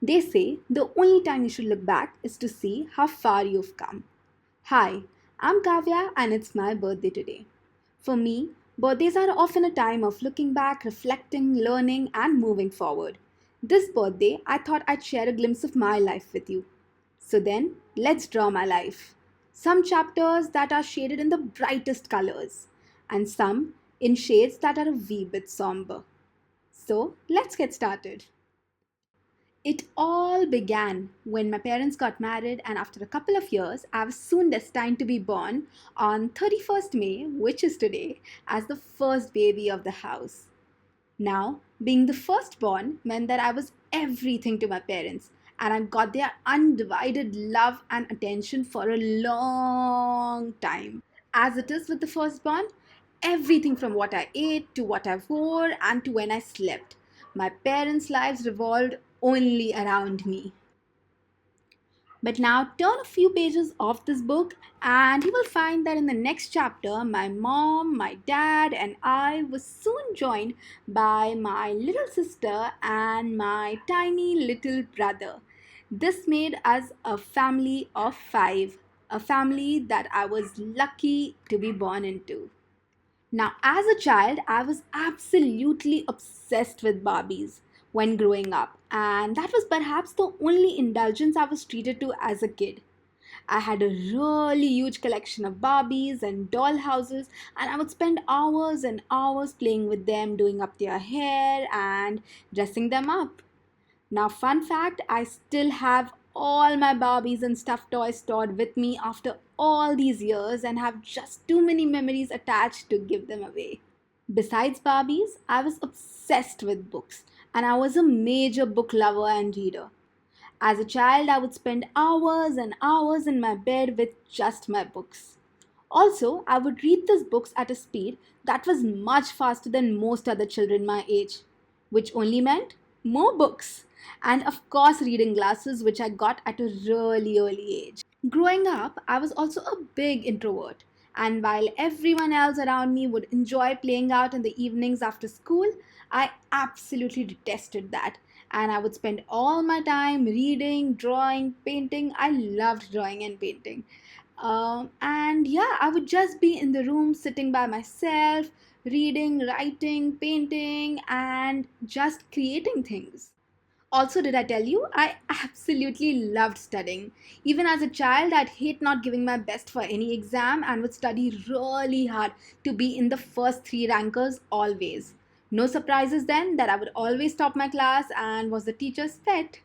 They say the only time you should look back is to see how far you've come. Hi, I'm Kavya and it's my birthday today. For me, birthdays are often a time of looking back, reflecting, learning, and moving forward. This birthday, I thought I'd share a glimpse of my life with you. So then, let's draw my life. Some chapters that are shaded in the brightest colors, and some in shades that are a wee bit somber. So, let's get started. It all began when my parents got married, and after a couple of years, I was soon destined to be born on 31st May, which is today, as the first baby of the house. Now, being the firstborn meant that I was everything to my parents, and I got their undivided love and attention for a long time. As it is with the firstborn, everything from what I ate to what I wore and to when I slept, my parents' lives revolved only around me. But now turn a few pages of this book, and you will find that in the next chapter, my mom, my dad, and I was soon joined by my little sister and my tiny little brother. This made us a family of five, a family that I was lucky to be born into. Now, as a child, I was absolutely obsessed with Barbies when growing up, and that was perhaps the only indulgence I was treated to as a kid. I had a really huge collection of Barbies and doll houses, and I would spend hours and hours playing with them, doing up their hair and dressing them up. Now, fun fact, I still have all my Barbies and stuffed toys stored with me after all these years and have just too many memories attached to give them away. Besides Barbies, I was obsessed with books and I was a major book lover and reader. As a child, I would spend hours and hours in my bed with just my books. Also, I would read these books at a speed that was much faster than most other children my age, which only meant more books. And of course, reading glasses, which I got at a really early age. Growing up, I was also a big introvert. And while everyone else around me would enjoy playing out in the evenings after school, I absolutely detested that. And I would spend all my time reading, drawing, painting. I loved drawing and painting. And yeah, I would just be in the room sitting by myself, reading, writing, painting, and just creating things. Also, did I tell you, I absolutely loved studying. Even as a child, I'd hate not giving my best for any exam and would study really hard to be in the first three rankers always. No surprises then that I would always top my class and was the teacher's pet.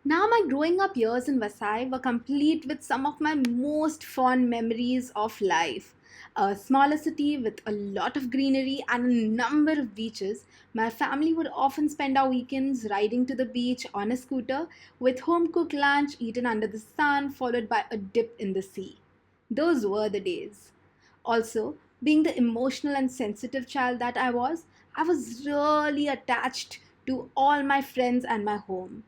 Now, my growing up years in Vasai were complete with some of my most fond memories of life. A smaller city with a lot of greenery and a number of beaches, my family would often spend our weekends riding to the beach on a scooter with home cooked lunch eaten under the sun, followed by a dip in the sea. Those were the days. Also, being the emotional and sensitive child that I was really attached to all my friends and my home.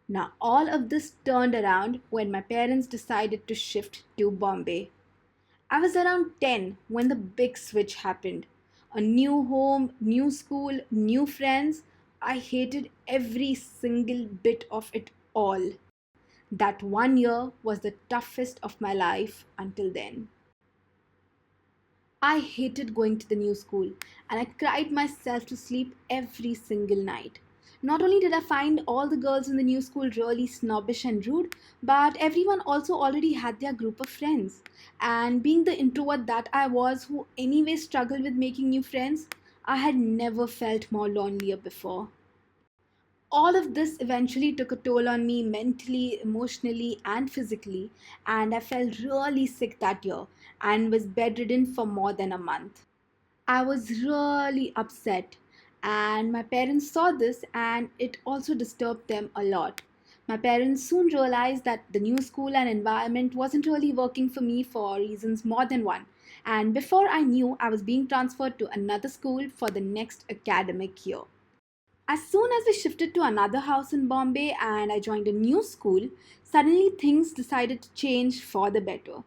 Now, all of this turned around when my parents decided to shift to Bombay. I was around 10 when the big switch happened. A new home, new school, new friends. I hated every single bit of it all. That one year was the toughest of my life until then. I hated going to the new school and I cried myself to sleep every single night. Not only did I find all the girls in the new school really snobbish and rude, but everyone also already had their group of friends. And being the introvert that I was, who anyway struggled with making new friends, I had never felt more lonelier before. All of this eventually took a toll on me mentally, emotionally, and physically, and I felt really sick that year and was bedridden for more than a month. I was really upset, and my parents saw this, and it also disturbed them a lot. My parents soon realized that the new school and environment wasn't really working for me for reasons more than one. And before I knew, I was being transferred to another school for the next academic year. As soon as we shifted to another house in Bombay and I joined a new school, suddenly things decided to change for the better.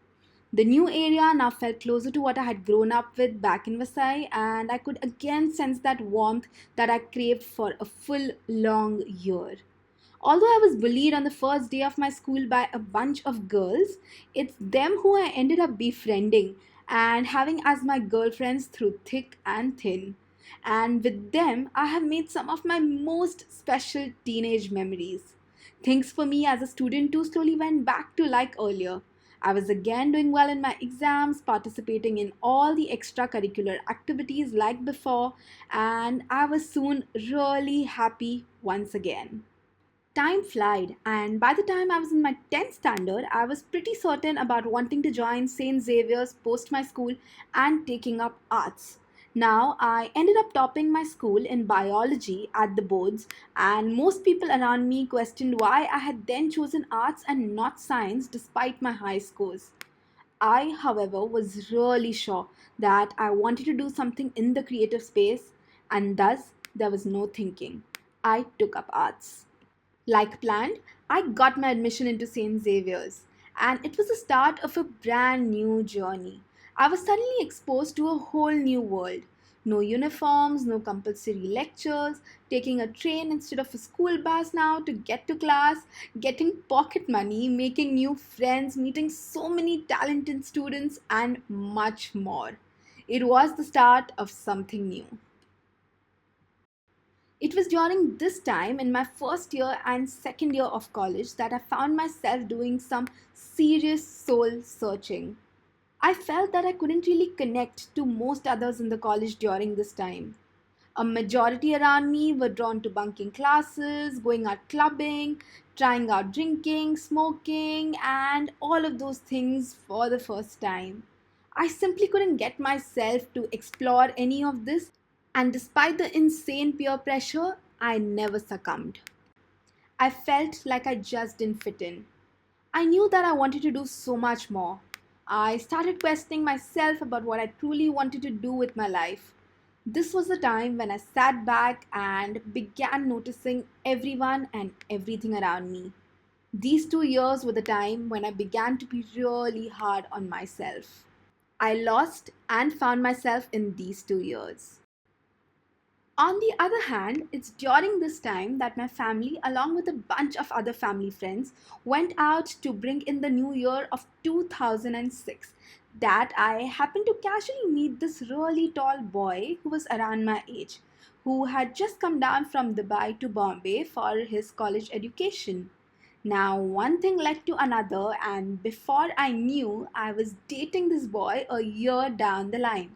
The new area now felt closer to what I had grown up with back in Vasai, and I could again sense that warmth that I craved for a full long year. Although I was bullied on the first day of my school by a bunch of girls, it's them who I ended up befriending and having as my girlfriends through thick and thin. And with them, I have made some of my most special teenage memories. Things for me as a student too slowly went back to like earlier. I was again doing well in my exams, participating in all the extracurricular activities like before, and I was soon really happy once again. Time flied, and by the time I was in my 10th standard, I was pretty certain about wanting to join St. Xaviers post my school and taking up arts. Now, I ended up topping my school in biology at the boards, and most people around me questioned why I had then chosen arts and not science despite my high scores. I, however, was really sure that I wanted to do something in the creative space, and thus there was no thinking. I took up arts. Like planned, I got my admission into St. Xaviers, and it was the start of a brand new journey. I was suddenly exposed to a whole new world. No uniforms, no compulsory lectures, taking a train instead of a school bus now to get to class, getting pocket money, making new friends, meeting so many talented students, and much more. It was the start of something new. It was during this time in my first year and second year of college that I found myself doing some serious soul searching. I felt that I couldn't really connect to most others in the college during this time. A majority around me were drawn to bunking classes, going out clubbing, trying out drinking, smoking, and all of those things for the first time. I simply couldn't get myself to explore any of this, and despite the insane peer pressure, I never succumbed. I felt like I just didn't fit in. I knew that I wanted to do so much more. I started questioning myself about what I truly wanted to do with my life. This was the time when I sat back and began noticing everyone and everything around me. These 2 years were the time when I began to be really hard on myself. I lost and found myself in these 2 years. On the other hand, it's during this time that my family, along with a bunch of other family friends, went out to bring in the new year of 2006 that I happened to casually meet this really tall boy who was around my age, who had just come down from Dubai to Bombay for his college education. Now, one thing led to another, and before I knew, I was dating this boy a year down the line.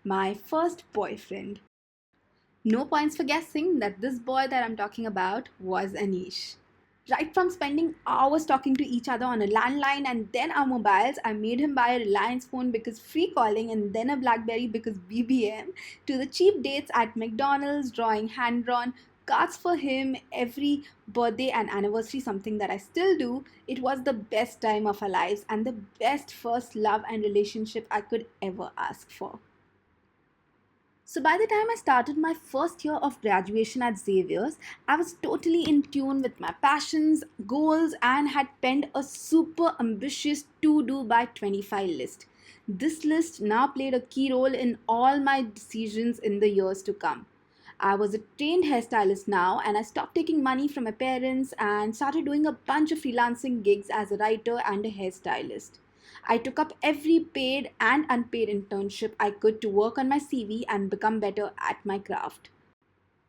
My first boyfriend. No points for guessing that this boy that I'm talking about was Anish. Right from spending hours talking to each other on a landline and then our mobiles, I made him buy a Reliance phone because free calling and then a Blackberry because BBM, to the cheap dates at McDonald's, drawing hand drawn cards for him every birthday and anniversary, something that I still do. It was the best time of our lives and the best first love and relationship I could ever ask for. So by the time I started my first year of graduation at Xavier's, I was totally in tune with my passions, goals, and had penned a super ambitious to do by 25 list. This list now played a key role in all my decisions in the years to come. I was a trained hairstylist now, and I stopped taking money from my parents and started doing a bunch of freelancing gigs as a writer and a hairstylist. I took up every paid and unpaid internship I could to work on my CV and become better at my craft.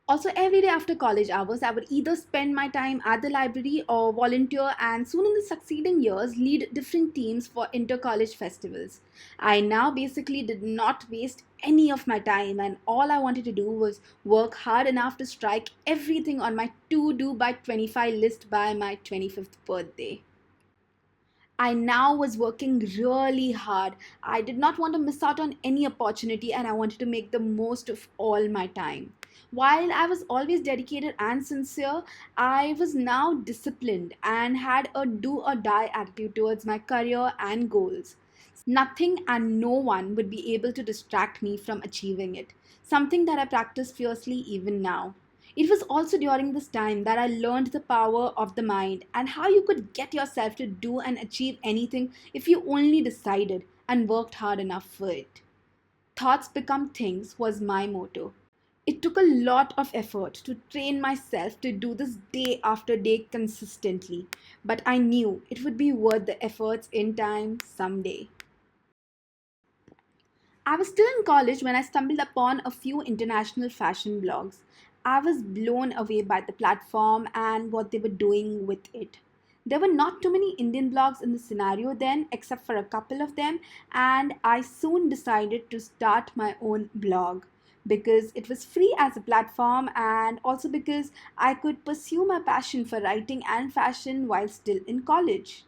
Also, every day after college hours, I would either spend my time at the library or volunteer, and soon in the succeeding years, lead different teams for inter college festivals. I now basically did not waste any of my time, and all I wanted to do was work hard enough to strike everything on my to do by 25 list by my 25th birthday. I now was working really hard. I did not want to miss out on any opportunity and I wanted to make the most of all my time. While I was always dedicated and sincere, I was now disciplined and had a do or die attitude towards my career and goals. Nothing and no one would be able to distract me from achieving it, something that I practice fiercely even now. It was also during this time that I learned the power of the mind and how you could get yourself to do and achieve anything if you only decided and worked hard enough for it. Thoughts become things was my motto. It took a lot of effort to train myself to do this day after day consistently, but I knew it would be worth the efforts in time someday. I was still in college when I stumbled upon a few international fashion blogs. I was blown away by the platform and what they were doing with it. There were not too many Indian blogs in the scenario then, except for a couple of them, and I soon decided to start my own blog because it was free as a platform and also because I could pursue my passion for writing and fashion while still in college.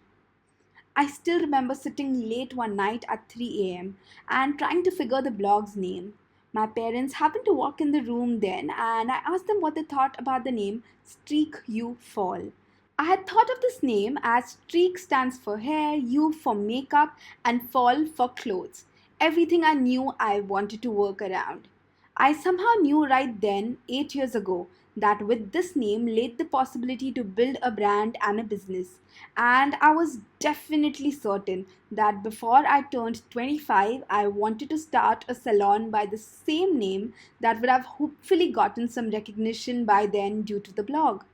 I still remember sitting late one night at 3 a.m. and trying to figure the blog's name. My parents happened to walk in the room then, and I asked them what they thought about the name Streakhuefall. I had thought of this name as streak stands for hair, U for makeup, and fall for clothes. Everything I knew I wanted to work around. I somehow knew right then, 8 years ago, that with this name laid the possibility to build a brand and a business. And I was definitely certain that before I turned 25, I wanted to start a salon by the same name that would have hopefully gotten some recognition by then due to the blog.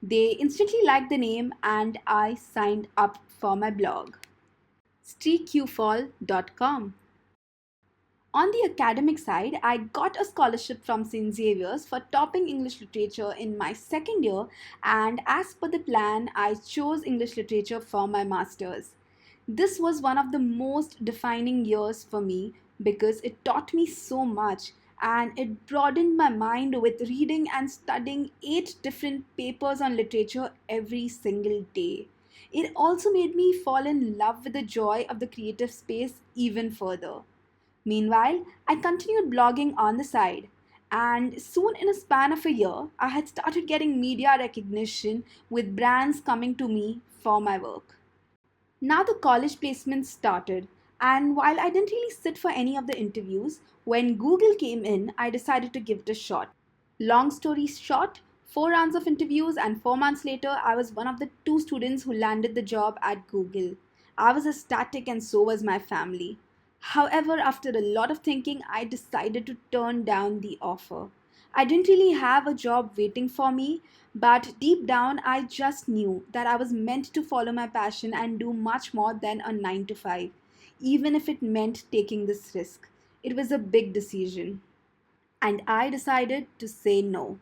They instantly liked the name and I signed up for my blog. Streakhuefall.com. On the academic side, I got a scholarship from St. Xaviers for topping English literature in my second year, and as per the plan, I chose English literature for my master's. This was one of the most defining years for me because it taught me so much and it broadened my mind with reading and studying 8 different papers on literature every single day. It also made me fall in love with the joy of the creative space even further. Meanwhile, I continued blogging on the side, and soon, in a span of a year, I had started getting media recognition with brands coming to me for my work. Now the college placements started, and while I didn't really sit for any of the interviews, when Google came in, I decided to give it a shot. Long story short, 4 rounds of interviews, and 4 months later, I was one of the 2 students who landed the job at Google. I was ecstatic, and so was my family. However, after a lot of thinking, I decided to turn down the offer. I didn't really have a job waiting for me, but deep down, I just knew that I was meant to follow my passion and do much more than a 9 to 5, even if it meant taking this risk. It was a big decision, and I decided to say no.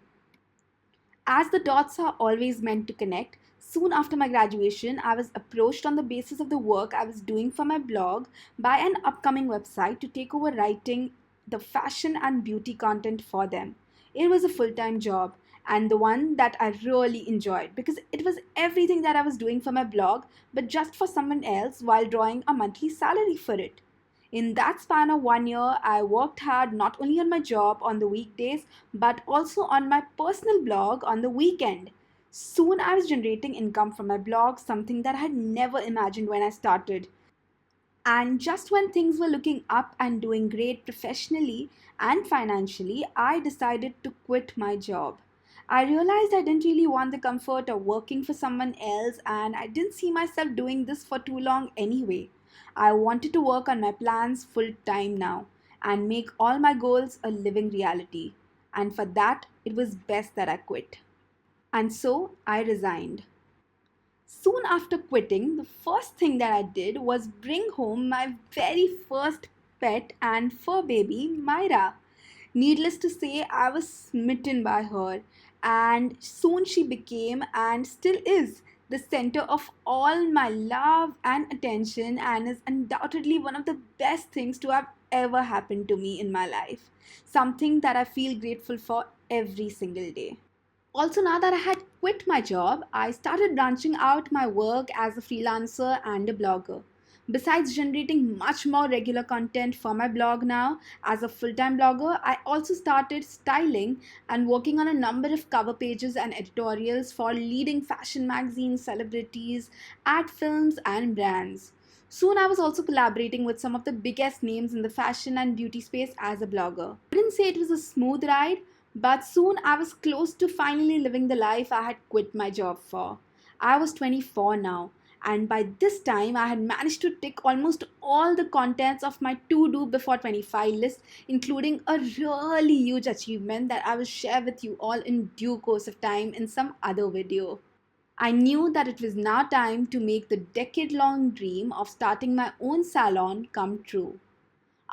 As the dots are always meant to connect, soon after my graduation, I was approached on the basis of the work I was doing for my blog by an upcoming website to take over writing the fashion and beauty content for them. It was a full time job and the one that I really enjoyed because it was everything that I was doing for my blog, but just for someone else while drawing a monthly salary for it. In that span of 1 year, I worked hard not only on my job on the weekdays but also on my personal blog on the weekend. Soon I was generating income from my blog, something that I had never imagined when I started. And just when things were looking up and doing great professionally and financially, I decided to quit my job. I realized I didn't really want the comfort of working for someone else, and I didn't see myself doing this for too long anyway. I wanted to work on my plans full time now and make all my goals a living reality. And for that, it was best that I quit. And so I resigned. Soon after quitting, the first thing that I did was bring home my very first pet and fur baby, Myra. Needless to say, I was smitten by her, and soon she became and still is the center of all my love and attention, and is undoubtedly one of the best things to have ever happened to me in my life. Something that I feel grateful for every single day. Also, now that I had quit my job, I started branching out my work as a freelancer and a blogger. Besides generating much more regular content for my blog now, as a full time blogger, I also started styling and working on a number of cover pages and editorials for leading fashion magazines, celebrities, ad films, and brands. Soon, I was also collaborating with some of the biggest names in the fashion and beauty space as a blogger. I didn't say it was a smooth ride, but soon I was close to finally living the life I had quit my job for. I was 24 now, And by this time, I had managed to tick almost all the contents of my to do before 25 list, including a really huge achievement that I will share with you all in due course of time in some other video. I knew that it was now time to make the decade long dream of starting my own salon come true.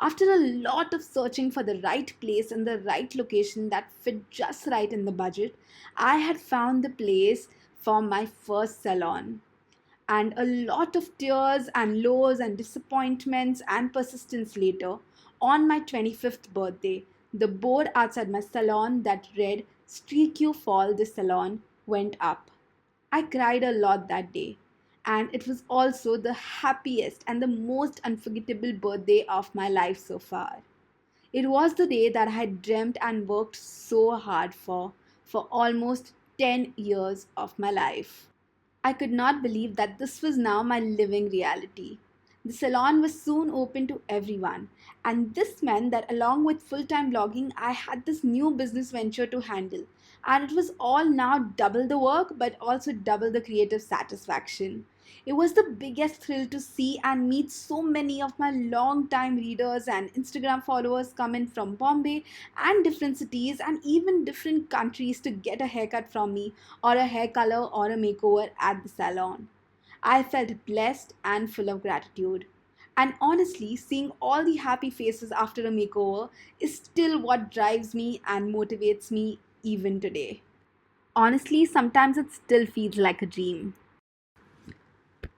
After a lot of searching for the right place and the right location that fit just right in the budget, I had found the place for my first salon. And a lot of tears and lows and disappointments and persistence later, on my 25th birthday, the board outside my salon that read Streakhuefall the salon went up. I cried a lot that day, and it was also the happiest and the most unforgettable birthday of my life so far. It was the day that I had dreamt and worked so hard for almost 10 years of my life. I could not believe that this was now my living reality. The salon was soon open to everyone, and this meant that along with full time blogging, I had this new business venture to handle. And it was all now double the work but also double the creative satisfaction. It was the biggest thrill to see and meet so many of my long-time readers and Instagram followers come in from Bombay and different cities and even different countries to get a haircut from me or a hair color or a makeover at the salon. I felt blessed and full of gratitude. And honestly, seeing all the happy faces after a makeover is still what drives me and motivates me even today. Honestly, sometimes it still feels like a dream.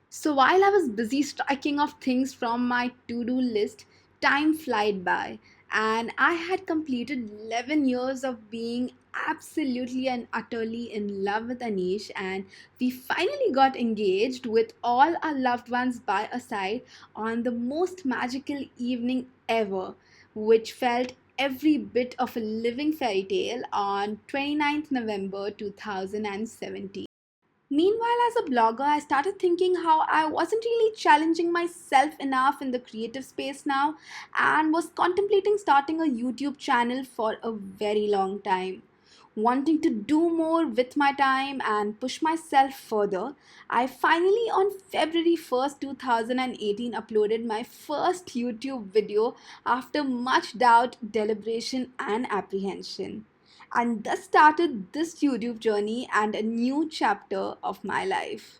So while I was busy striking off things from my to do list, time flied by, and I had completed 11 years of being absolutely and utterly in love with Anish. And we finally got engaged with all our loved ones by our side on the most magical evening ever, which felt every bit of a living fairy tale on 29th November 2017. Meanwhile, as a blogger, I started thinking how I wasn't really challenging myself enough in the creative space now and was contemplating starting a YouTube channel for a very long time. Wanting to do more with my time and push myself further, I finally on February 1st, 2018 uploaded my first YouTube video after much doubt, deliberation, and apprehension, and thus started this YouTube journey and a new chapter of my life.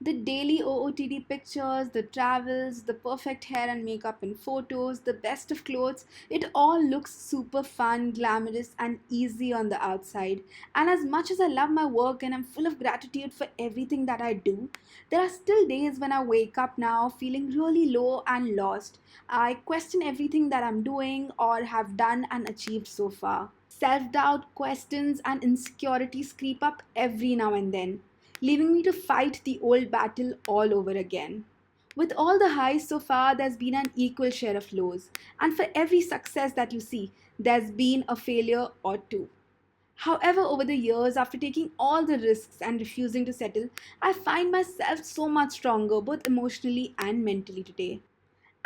The daily OOTD pictures, the travels, the perfect hair and makeup and photos, the best of clothes, it all looks super fun, glamorous, and easy on the outside. And as much as I love my work and I'm full of gratitude for everything that I do, there are still days when I wake up now feeling really low and lost. I question everything that I'm doing or have done and achieved so far. Self doubt, questions, and insecurities creep up every now and then, leaving me to fight the old battle all over again. With all the highs so far, there's been an equal share of lows, and for every success that you see, there's been a failure or two. However, over the years, after taking all the risks and refusing to settle, I find myself so much stronger both emotionally and mentally today.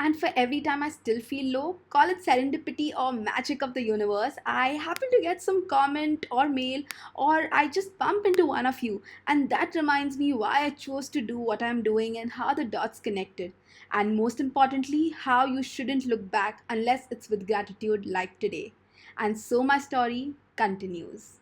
And for every time I still feel low, call it serendipity or magic of the universe, I happen to get some comment or mail, or I just bump into one of you. And that reminds me why I chose to do what I'm doing and how the dots connected. And most importantly, how you shouldn't look back unless it's with gratitude like today. And so my story continues.